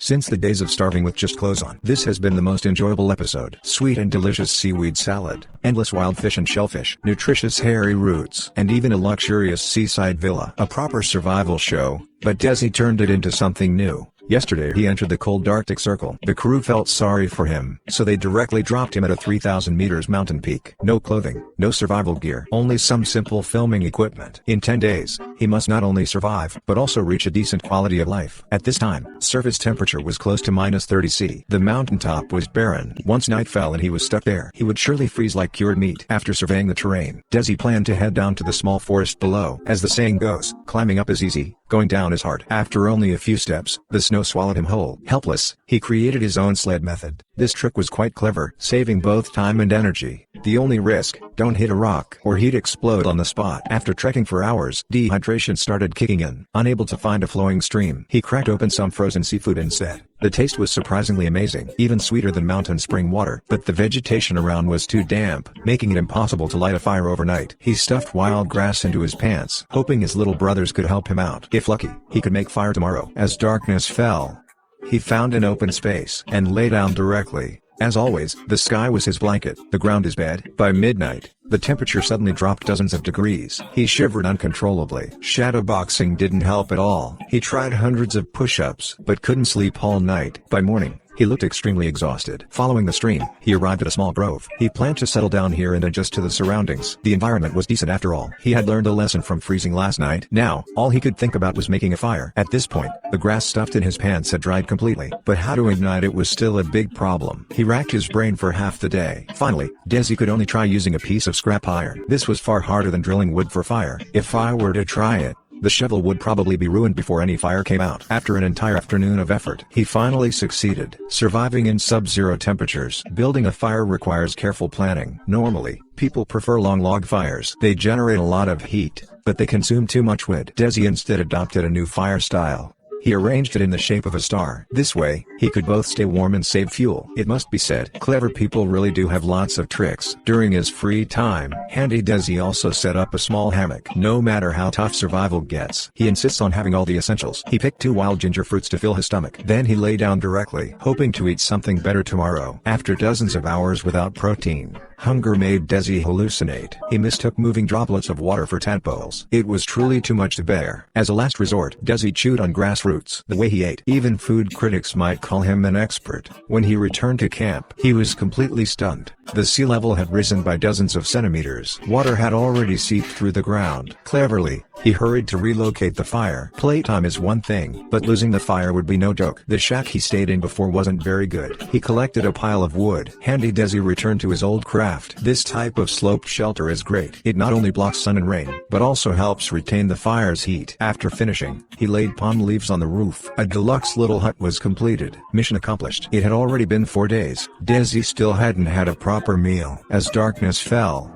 since the days of starving with just clothes on. This has been the most enjoyable episode. Sweet and delicious seaweed salad, endless wild fish and shellfish, nutritious hairy roots, and even a luxurious seaside villa. A proper survival show, but Desi turned it into something new. Yesterday he entered the cold Arctic Circle. The crew felt sorry for him, so they directly dropped him at a 3,000 meters mountain peak. No clothing, no survival gear, only some simple filming equipment. In 10 days, he must not only survive, but also reach a decent quality of life. At this time, surface temperature was close to -30°C. The mountaintop was barren. Once night fell and he was stuck there, he would surely freeze like cured meat. After surveying the terrain, Desi planned to head down to the small forest below. As the saying goes, climbing up is easy, going down is hard. After only a few steps, the snow swallowed him whole. Helpless, he created his own sled method. This trick was quite clever, saving both time and energy. The only risk, don't hit a rock or he'd explode on the spot. After trekking for hours, dehydration started kicking in. Unable to find a flowing stream, he cracked open some frozen seafood instead. The taste was surprisingly amazing, even sweeter than mountain spring water, but the vegetation around was too damp, making it impossible to light a fire overnight. He stuffed wild grass into his pants, hoping his little brothers could help him out. If lucky, he could make fire tomorrow. As darkness fell, he found an open space and lay down directly. As always, the sky was his blanket, the ground his bed. By midnight, the temperature suddenly dropped dozens of degrees. He shivered uncontrollably. Shadowboxing didn't help at all. He tried hundreds of push-ups, but couldn't sleep all night. By morning, he looked extremely exhausted. Following the stream, he arrived at a small grove. He planned to settle down here and adjust to the surroundings. The environment was decent after all. He had learned a lesson from freezing last night. Now, all he could think about was making a fire. At this point, the grass stuffed in his pants had dried completely. But how to ignite it was still a big problem. He racked his brain for half the day. Finally, Desi could only try using a piece of scrap iron. This was far harder than drilling wood for fire. If I were to try it, the shovel would probably be ruined before any fire came out. After an entire afternoon of effort, he finally succeeded. Surviving in sub-zero temperatures. Building a fire requires careful planning. Normally, people prefer long log fires. They generate a lot of heat, but they consume too much wood. Desi instead adopted a new fire style. He arranged it in the shape of a star. This way, he could both stay warm and save fuel. It must be said, clever people really do have lots of tricks. During his free time, Handy Desi also set up a small hammock. No matter how tough survival gets, he insists on having all the essentials. He picked 2 wild ginger fruits to fill his stomach. Then he lay down directly, hoping to eat something better tomorrow. After dozens of hours without protein, hunger made Desi hallucinate. He mistook moving droplets of water for tadpoles. It was truly too much to bear. As a last resort, Desi chewed on grass roots. The way he ate, even food critics might call him an expert. When he returned to camp, he was completely stunned. The sea level had risen by dozens of centimeters. Water had already seeped through the ground. Cleverly, he hurried to relocate the fire. Playtime is one thing, but losing the fire would be no joke. The shack he stayed in before wasn't very good. He collected a pile of wood. Handy Desi returned to his old craft. This type of sloped shelter is great. It not only blocks sun and rain, but also helps retain the fire's heat. After finishing, he laid palm leaves on the roof. A deluxe little hut was completed. Mission accomplished. It had already been 4 days. Desi still hadn't had a proper meal. As darkness fell,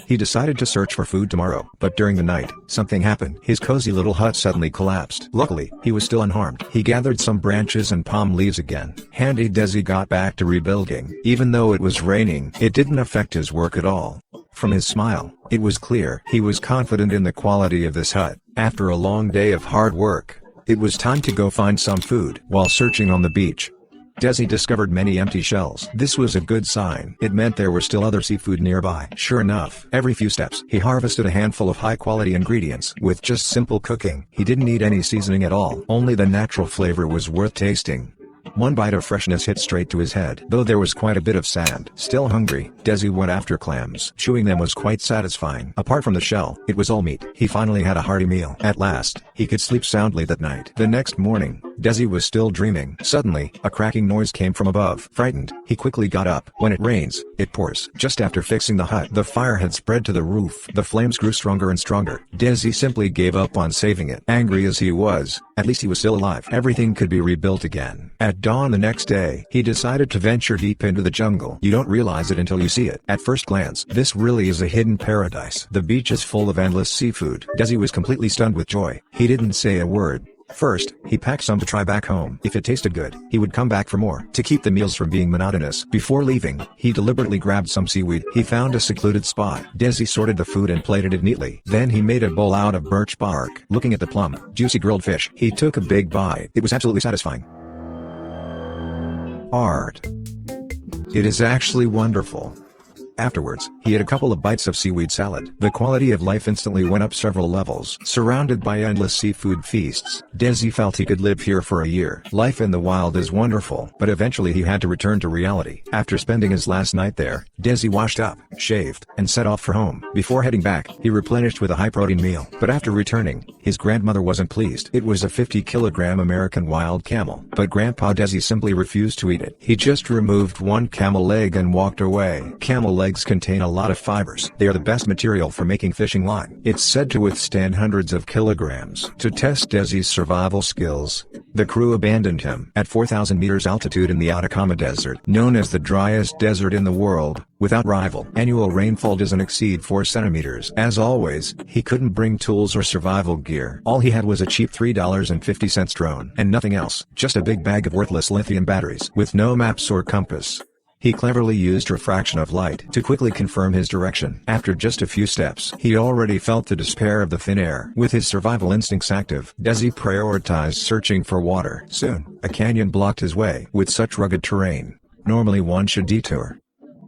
he decided to search for food tomorrow. But during the night, something happened. His cozy little hut suddenly collapsed. Luckily, he was still unharmed. He gathered some branches and palm leaves again. Handy Desi got back to rebuilding. Even though it was raining, it didn't affect his work at all. From his smile, it was clear he was confident in the quality of this hut. After a long day of hard work, it was time to go find some food. While searching on the beach, Desi discovered many empty shells. This was a good sign. It meant there were still other seafood nearby. Sure enough, every few steps, he harvested a handful of high-quality ingredients. With just simple cooking, he didn't need any seasoning at all. Only the natural flavor was worth tasting. One bite of freshness hit straight to his head. Though there was quite a bit of sand. Still hungry, Desi went after clams. Chewing them was quite satisfying. Apart from the shell, it was all meat. He finally had a hearty meal. At last, he could sleep soundly that night. The next morning, Desi was still dreaming. Suddenly, a cracking noise came from above. Frightened, he quickly got up. When it rains, it pours. Just after fixing the hut, the fire had spread to the roof. The flames grew stronger and stronger. Desi simply gave up on saving it. Angry as he was, at least he was still alive. Everything could be rebuilt again. At dawn the next day, he decided to venture deep into the jungle. You don't realize it until you see it. At first glance, this really is a hidden paradise. The beach is full of endless seafood. Desi was completely stunned with joy. He didn't say a word. First, he packed some to try back home. If it tasted good, he would come back for more. To keep the meals from being monotonous, before leaving, he deliberately grabbed some seaweed. He found a secluded spot. Desi sorted the food and plated it neatly. Then he made a bowl out of birch bark. Looking at the plump, juicy grilled fish, he took a big bite. It was absolutely satisfying. art. It is actually wonderful. Afterwards, he had a couple of bites of seaweed salad. The quality of life instantly went up several levels. Surrounded by endless seafood feasts, Desi felt he could live here for a year. Life in the wild is wonderful, but eventually he had to return to reality. After spending his last night there, Desi washed up, shaved, and set off for home. Before heading back, he replenished with a high-protein meal. But after returning, his grandmother wasn't pleased. It was a 50-kilogram American wild camel, but Grandpa Desi simply refused to eat it. He just removed one camel leg and walked away. Camel legs contain a lot of fibers. They are the best material for making fishing line. It's said to withstand hundreds of kilograms. To test Desi's survival skills, the crew abandoned him at 4,000 meters altitude in the Atacama Desert, known as the driest desert in the world, without rival. Annual rainfall doesn't exceed 4 centimeters. As always, he couldn't bring tools or survival gear. All he had was a cheap $3.50 drone, and nothing else, just a big bag of worthless lithium batteries. With no maps or compass, he cleverly used refraction of light to quickly confirm his direction. After just a few steps, he already felt the despair of the thin air. With his survival instincts active, Desi prioritized searching for water. Soon, a canyon blocked his way. With such rugged terrain, normally one should detour.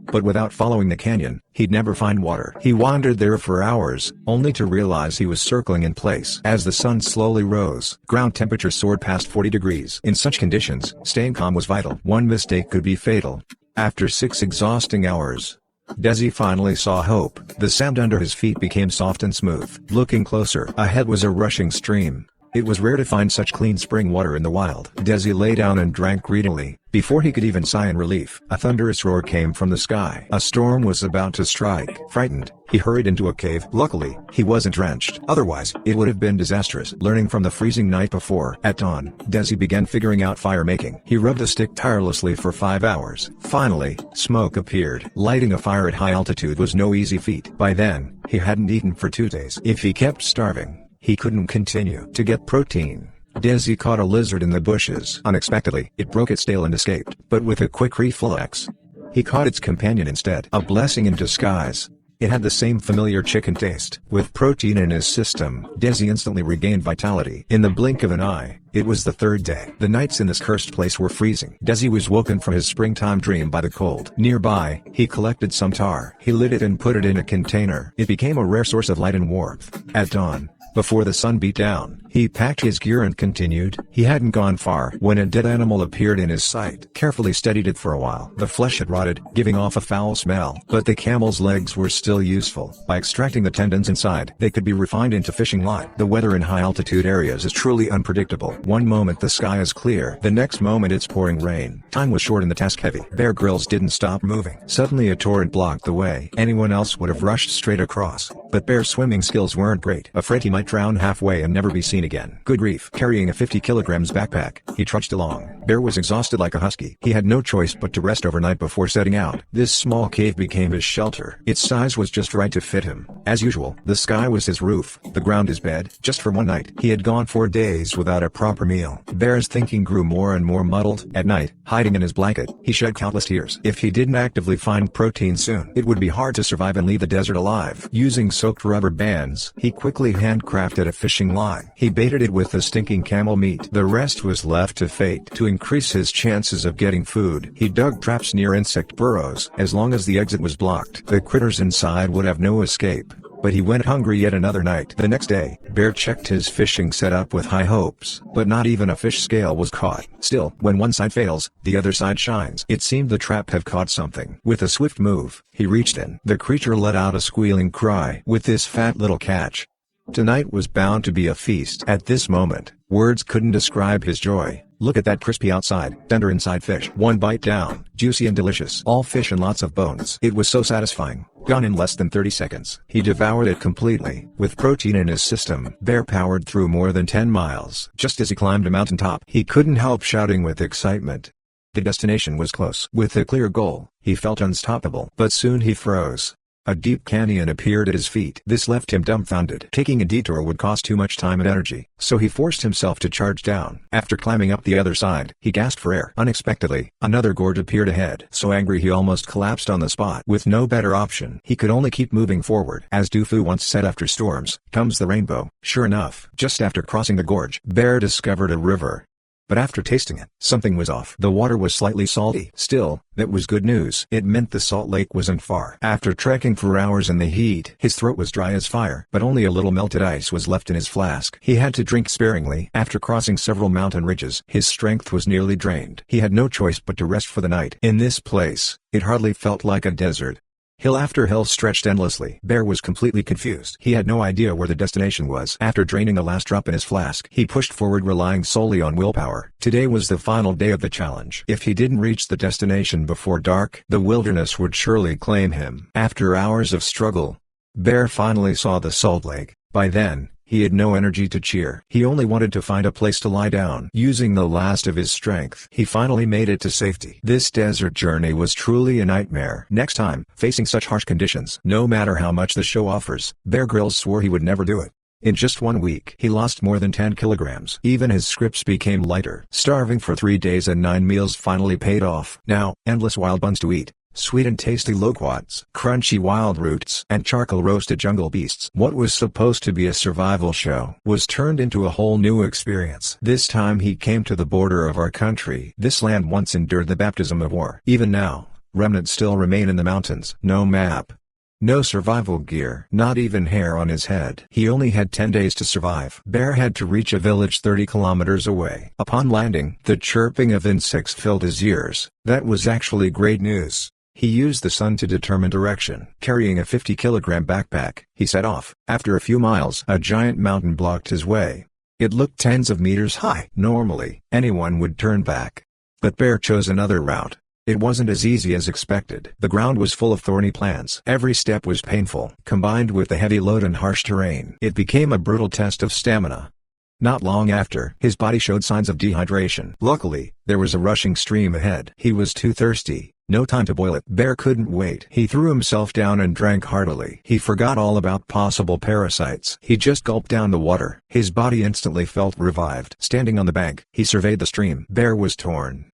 But without following the canyon, he'd never find water. He wandered there for hours, only to realize he was circling in place. As the sun slowly rose, ground temperature soared past 40 degrees. In such conditions, staying calm was vital. One mistake could be fatal. After 6 exhausting hours, Desi finally saw hope. The sand under his feet became soft and smooth. Looking closer, ahead was a rushing stream. It was rare to find such clean spring water in the wild. Desi lay down and drank greedily. Before he could even sigh in relief, a thunderous roar came from the sky. A storm was about to strike. Frightened, he hurried into a cave. Luckily, he wasn't drenched. Otherwise, it would have been disastrous. Learning from the freezing night before, at dawn, Desi began figuring out fire making. He rubbed the stick tirelessly for 5 hours. Finally, smoke appeared. Lighting a fire at high altitude was no easy feat. By then, he hadn't eaten for 2 days. If he kept starving, he couldn't continue. To get protein, Desi caught a lizard in the bushes. Unexpectedly, it broke its tail and escaped. But with a quick reflex, he caught its companion instead. A blessing in disguise. It had the same familiar chicken taste. With protein in his system, Desi instantly regained vitality. In the blink of an eye, it was the 3rd day. The nights in this cursed place were freezing. Desi was woken from his springtime dream by the cold. Nearby, he collected some tar. He lit it and put it in a container. It became a rare source of light and warmth. At dawn, before the sun beat down, he packed his gear and continued. He hadn't gone far when a dead animal appeared in his sight. Carefully studied it for a while. The flesh had rotted, giving off a foul smell. But the camel's legs were still useful. By extracting the tendons inside, they could be refined into fishing line. The weather in high-altitude areas is truly unpredictable. One moment the sky is clear, the next moment it's pouring rain. Time was short and the task heavy. Bear Grylls didn't stop moving. Suddenly a torrent blocked the way. Anyone else would have rushed straight across. But Bear's swimming skills weren't great. Afraid he might drown halfway and never be seen again. Good grief. Carrying a 50 kilograms backpack, he trudged along. Bear was exhausted like a husky. He had no choice but to rest overnight before setting out. This small cave became his shelter. Its size was just right to fit him. As usual, the sky was his roof, the ground his bed. Just for one night, he had gone 4 days without a proper meal. Bear's thinking grew more and more muddled. At night, hiding in his blanket, he shed countless tears. If he didn't actively find protein soon, it would be hard to survive and leave the desert alive. Using soaked rubber bands, he quickly handcrafted a fishing line. He baited it with the stinking camel meat. The rest was left to fate. To increase his chances of getting food, he dug traps near insect burrows. As long as the exit was blocked, the critters inside would have no escape. But he went hungry yet another night. The next day, Bear checked his fishing setup with high hopes, but not even a fish scale was caught. Still, when one side fails, the other side shines. It seemed the trap had caught something. With a swift move, he reached in. The creature let out a squealing cry. With this fat little catch, tonight was bound to be a feast. At this moment, words couldn't describe his joy. Look at that crispy outside, tender inside fish. One bite down, juicy and delicious. All fish and lots of bones. It was so satisfying. Gone in less than 30 seconds. He devoured it completely. With protein in his system, Bear powered through more than 10 miles. Just as he climbed a mountaintop, he couldn't help shouting with excitement. The destination was close. With a clear goal, he felt unstoppable. But soon he froze. A deep canyon appeared at his feet. This left him dumbfounded. Taking a detour would cost too much time and energy, so he forced himself to charge down. After climbing up the other side, he gasped for air. Unexpectedly, another gorge appeared ahead. So angry he almost collapsed on the spot. With no better option, he could only keep moving forward. As Du Fu once said, after storms comes the rainbow. Sure enough, just after crossing the gorge, Bear discovered a river. But after tasting it, something was off. The water was slightly salty. Still, that was good news. It meant the salt lake wasn't far. After trekking for hours in the heat, his throat was dry as fire, but only a little melted ice was left in his flask. He had to drink sparingly. After crossing several mountain ridges, his strength was nearly drained. He had no choice but to rest for the night. In this place, it hardly felt like a desert. Hill after hill stretched endlessly. Bear was completely confused. He had no idea where the destination was. After draining the last drop in his flask, he pushed forward, relying solely on willpower. Today was the final day of the challenge. If he didn't reach the destination before dark, the wilderness would surely claim him. After hours of struggle, Bear finally saw the salt lake. By then, he had no energy to cheer. He only wanted to find a place to lie down. Using the last of his strength, he finally made it to safety. This desert journey was truly a nightmare. Next time, facing such harsh conditions, no matter how much the show offers, Bear Grylls swore he would never do it. In just 1 week, he lost more than 10 kilograms. Even his scripts became lighter. Starving for 3 days and 9 meals finally paid off. Now, endless wild buns to eat. Sweet and tasty loquats, crunchy wild roots, and charcoal roasted jungle beasts. What was supposed to be a survival show was turned into a whole new experience. This time he came to the border of our country. This land once endured the baptism of war. Even now, remnants still remain in the mountains. No map. No survival gear. Not even hair on his head. He only had 10 days to survive. Bear had to reach a village 30 kilometers away. Upon landing, the chirping of insects filled his ears. That was actually great news. He used the sun to determine direction. Carrying a 50-kilogram backpack, he set off. After a few miles, a giant mountain blocked his way. It looked tens of meters high. Normally, anyone would turn back. But Bear chose another route. It wasn't as easy as expected. The ground was full of thorny plants. Every step was painful. Combined with the heavy load and harsh terrain, it became a brutal test of stamina. Not long after, his body showed signs of dehydration. Luckily, there was a rushing stream ahead. He was too thirsty. No time to boil it. Bear couldn't wait. He threw himself down and drank heartily. He forgot all about possible parasites. He just gulped down the water. His body instantly felt revived. Standing on the bank, he surveyed the stream. Bear was torn.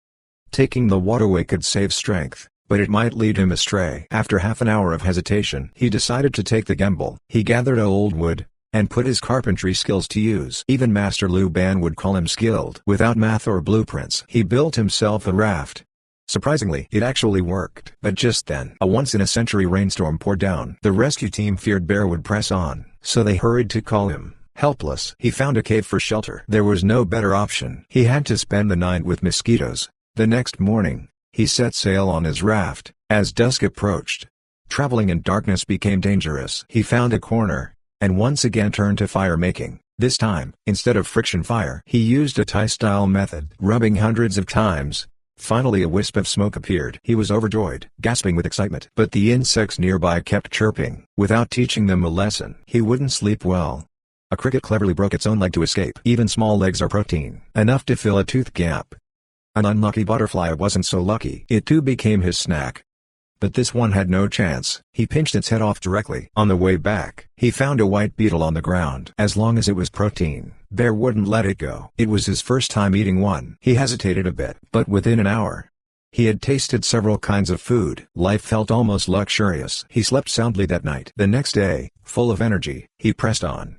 Taking the waterway could save strength, but it might lead him astray. After half an hour of hesitation, he decided to take the gamble. He gathered old wood and put his carpentry skills to use. Even Master Luban would call him skilled. Without math or blueprints, he built himself a raft. Surprisingly, it actually worked. But just then, a once-in-a-century rainstorm poured down. The rescue team feared Bear would press on, so they hurried to call him. Helpless, he found a cave for shelter. There was no better option. He had to spend the night with mosquitoes. The next morning, he set sail on his raft. As dusk approached, traveling in darkness became dangerous. He found a corner, and once again turned to fire making. This time, instead of friction fire, he used a Thai-style method. Rubbing hundreds of times, finally a wisp of smoke appeared. He was overjoyed, gasping with excitement. But the insects nearby kept chirping. Without teaching them a lesson, he wouldn't sleep well. A cricket cleverly broke its own leg to escape. Even small legs are protein, enough to fill a tooth gap. An unlucky butterfly wasn't so lucky. It too became his snack. But this one had no chance. He pinched its head off directly. On the way back, he found a white beetle on the ground. As long as it was protein, Bear wouldn't let it go. It was his first time eating one. He hesitated a bit, but within an hour, he had tasted several kinds of food. Life felt almost luxurious. He slept soundly that night. The next day, full of energy, he pressed on.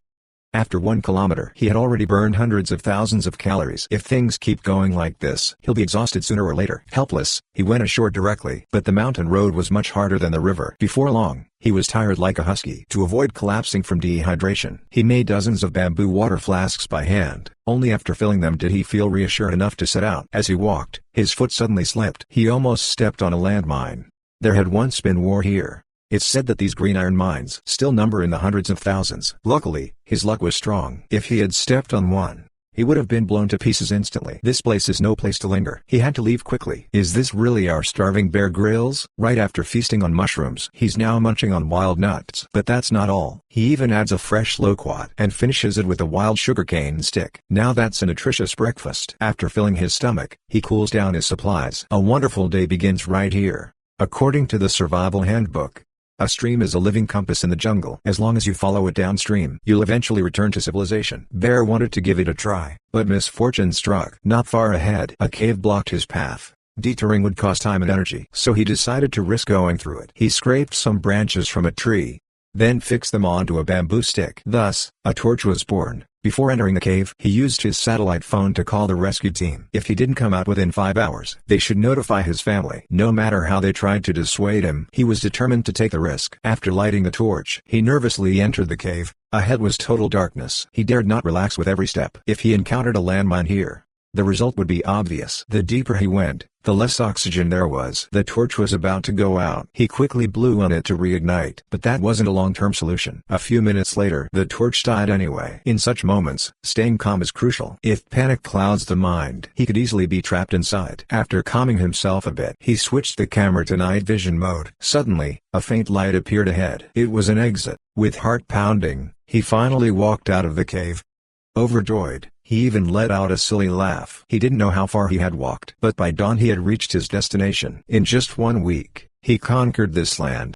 After 1 kilometer, he had already burned hundreds of thousands of calories. If things keep going like this, he'll be exhausted sooner or later. Helpless, he went ashore directly. But the mountain road was much harder than the river. Before long, he was tired like a husky. To avoid collapsing from dehydration, he made dozens of bamboo water flasks by hand. Only after filling them did he feel reassured enough to set out. As he walked, his foot suddenly slipped. He almost stepped on a landmine. There had once been war here. It's said that these green iron mines still number in the hundreds of thousands. Luckily, his luck was strong. If he had stepped on one, he would have been blown to pieces instantly. This place is no place to linger. He had to leave quickly. Is this really our starving Bear Grylls? Right after feasting on mushrooms, he's now munching on wild nuts. But that's not all. He even adds a fresh loquat and finishes it with a wild sugarcane stick. Now that's a nutritious breakfast. After filling his stomach, he cools down his supplies. A wonderful day begins right here. According to the Survival Handbook, a stream is a living compass in the jungle. As long as you follow it downstream, you'll eventually return to civilization. Bear wanted to give it a try, but misfortune struck. Not far ahead, a cave blocked his path. Detouring would cost time and energy, so he decided to risk going through it. He scraped some branches from a tree, then fixed them onto a bamboo stick. Thus, a torch was born. Before entering the cave, he used his satellite phone to call the rescue team. If he didn't come out within 5 hours, they should notify his family. No matter how they tried to dissuade him, he was determined to take the risk. After lighting the torch, he nervously entered the cave. Ahead was total darkness. He dared not relax with every step. If he encountered a landmine here, the result would be obvious. The deeper he went, the less oxygen there was. The torch was about to go out. He quickly blew on it to reignite, but that wasn't a long-term solution. A few minutes later, the torch died anyway. In such moments, staying calm is crucial. If panic clouds the mind, he could easily be trapped inside. After calming himself a bit, he switched the camera to night vision mode. Suddenly, a faint light appeared ahead. It was an exit. With heart pounding, he finally walked out of the cave. Overjoyed, he even let out a silly laugh. He didn't know how far he had walked, but by dawn he had reached his destination. In just 1 week, he conquered this land.